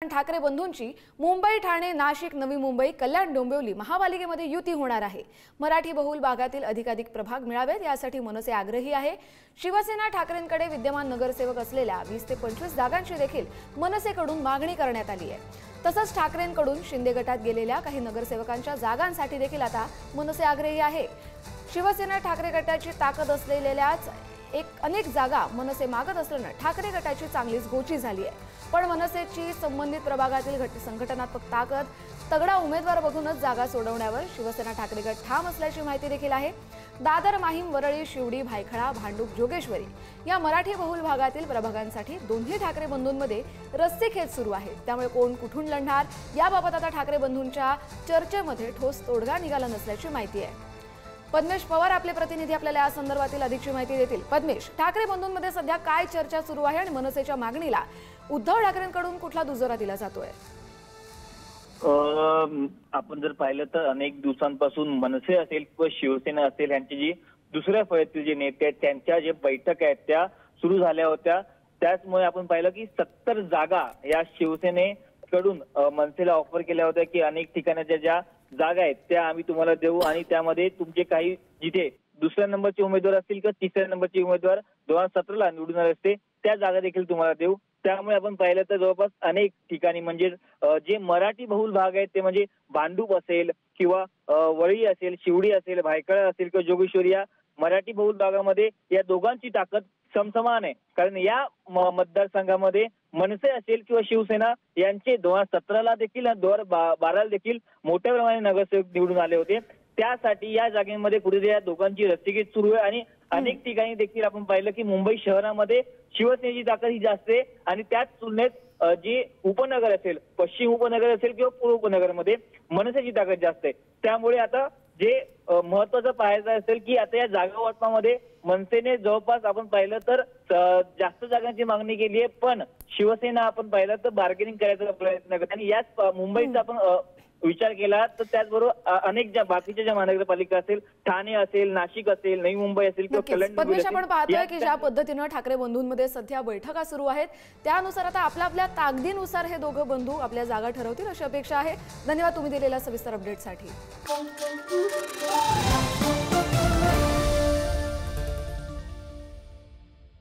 ठाकरे बंधूंची मुंबई, ठाणे, नाशिक, नवी मुंबई, कल्याण, डोंबिवली महापालिकेमध्ये युती होणार आहे। मराठी बहुल भागातील अधिकाधिक प्रभाग मिळावेत यासाठी मनसे आग्रही आहे। शिवसेना ठाकरेंकडे विद्यमान नगरसेवक असलेल्या 20 ते 25 जागांची देखील मनसेकडून मागणी करण्यात आली आहे। तसंच ठाकरेंकडून शिंदे गटात गेलेल्या काही नगरसेवकांच्या जागांसाठी देखील आता मनसे आग्रही आहे। शिवसेना ठाकरे गटाची ताकद असलेल्याच अनेक जागा मनसे मागत असल्याने ठाकरे गटाची चांगलीच गोची झाली आहे। पण मनसेची संबंधित प्रभागातील संघटनात्मक ताकद, तगडा उमेदवार बघूनच जागा सोडवण्यावर शिवसेना ठाकरे गट ठाम असल्याची माहिती देखील आहे। दादर, माहीम, वरळी, शिवडी, भायखळा, भांडूप, जोगेश्वरी या मराठी बहुल भागातील प्रभागांसाठी दोन्ही ठाकरे बंधूंमध्ये रस्सीखेच सुरू आहे। त्यामुळे कोण कुठून लढणार याबाबत आता ठाकरे बंधूंच्या चर्चेमध्ये ठोस तोडगा निघाला नसल्याची माहिती आहे। पद्मेश पवार आपले प्रतिनिधी आपल्याला या संदर्भातील अधिकची माहिती देतील। पद्मेश, ठाकरे बंधूंमध्ये सध्या काय चर्चा सुरू आहे आणि मनसेच्या मागणीला उद्धव ठाकरेंकडून कुठला दुजोरा दिला जातोय? आपण जर पाहिलं तर अनेक दिवसांपासून मनसे असेल किंवा शिवसेना असेल यांची जी दुसऱ्या फळ्यातील जे नेते आहेत त्यांच्या जे बैठक आहेत त्या सुरू झाल्या होत्या। त्याचमुळे आपण पाहिलं की 70 जागा या शिवसेनेकडून मनसेला ऑफर केल्या होत्या की अनेक ठिकाणाच्या ज्या जागा आहेत त्या आम्ही तुम्हाला देऊ आणि त्यामध्ये तुमचे काही जिथे दुसऱ्या नंबरचे उमेदवार असतील किंवा तिसऱ्या नंबरचे उमेदवार 2017ला निवडून आले असते त्या जागा देखील तुम्हाला देऊ। त्यामुळे आपण पाहिलं तर जवळपास अनेक ठिकाणी म्हणजे जे मराठी बहुल भाग आहेत ते म्हणजे भांडूप असेल किंवा वरळी असेल, शिवडी असेल, भायखळा असेल किंवा जोगेश्वरी या मराठी बहुल भागामध्ये या दोघांची ताकद समसमान आहे। कारण या मतदारसंघामध्ये मनसे असेल किंवा शिवसेना यांचे 2017ला देखील 2012ला देखील मोठ्या प्रमाणात नगरसेवक निवडून आले होते। त्यासाठी या जागेमध्ये कुठेतरी या दोघांची रस्सीखेच सुरू आहे आणि अनेक ठिकाणी देखील आपण पाहिलं की मुंबई शहरामध्ये शिवसेनेची ताकद ही जास्त आहे आणि त्याच तुलनेत जे उपनगर असेल, पश्चिम उपनगर असेल किंवा पूर्व उपनगरमध्ये मनसेची ताकद जास्त आहे। त्यामुळे आता जे महत्वाचं पाहायचं असेल की आता या जागा वाटपामध्ये मनसेने जवळपास आपण पाहिलं तर जास्त जागांची मागणी केली आहे, पण शिवसेना आपण पाहिलं तर बार्गेनिंग करायचा प्रयत्न करते आणि याच मुंबईचा आपण विचार केला तर त्याचबरोबर अनेक ज्या बाकीच्या ज्या महानगरपालिका असेल, ठाणे असेल, नाशिक असेल, नवी मुंबई असेल किंवा कल्याण असेल, आपण पाहतोय की ज्या पद्धतीने ठाकरे बंधूंमध्ये सध्या बैठका सुरू आहेत त्यानुसार आता आपल्या ताकदीनुसार हे दोघं बंधू आपल्या जागा ठरवतील अशी अपेक्षा आहे। धन्यवाद तुम्ही दिलेल्या सविस्तर अपडेटसाठी।